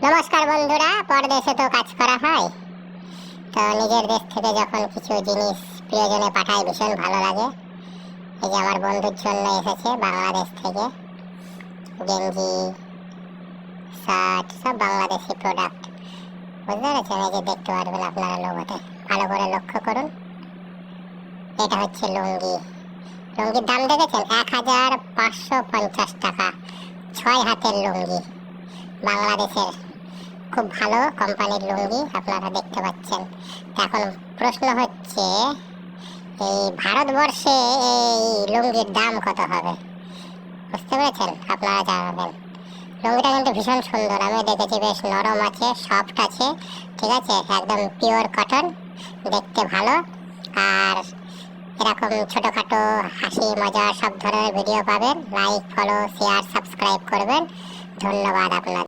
নমস্কার বন্ধুরা, পরদেশে তো কাজ করা হয়, তো নিজের দেশ থেকে যখন কিছু জিনিস প্রিয়জনে পাঠায় ভীষণ ভালো লাগে। এই যে আমার বন্ধুর জন্য এসেছে বাংলাদেশ থেকে গেঞ্জি, শার্ট, সব বাংলাদেশি প্রোডাক্ট। বুঝতে পেরেছেন? এই যে দেখতে পারবেন আপনারা লোগোতে, ভালো করে লক্ষ্য করুন। এটা হচ্ছে লুঙ্গি। লুঙ্গির দাম দেখেছেন? 1550 টাকা। 6 হাতের লুঙ্গি, বাংলাদেশের খুব ভালো কোম্পানির লুঙ্গি আপনারা দেখতে পাচ্ছেন। এখন প্রশ্ন হচ্ছে, এই ভারতবর্ষে এই লুঙ্গির দাম কত হবে? বুঝতে পেরেছেন? আপনারা জানাবেন। লুঙ্গিটা কিন্তু ভীষণ সুন্দর, আমি দেখেছি, বেশ নরম আছে, সফট আছে, ঠিক আছে, একদম পিওর কটন, দেখতে ভালো। আর এরকম ছোটোখাটো হাসি মজা সব ধরনের ভিডিও পাবেন। লাইক, ফলো, শেয়ার, সাবস্ক্রাইব করবেন। ধন্যবাদ আপনাদের।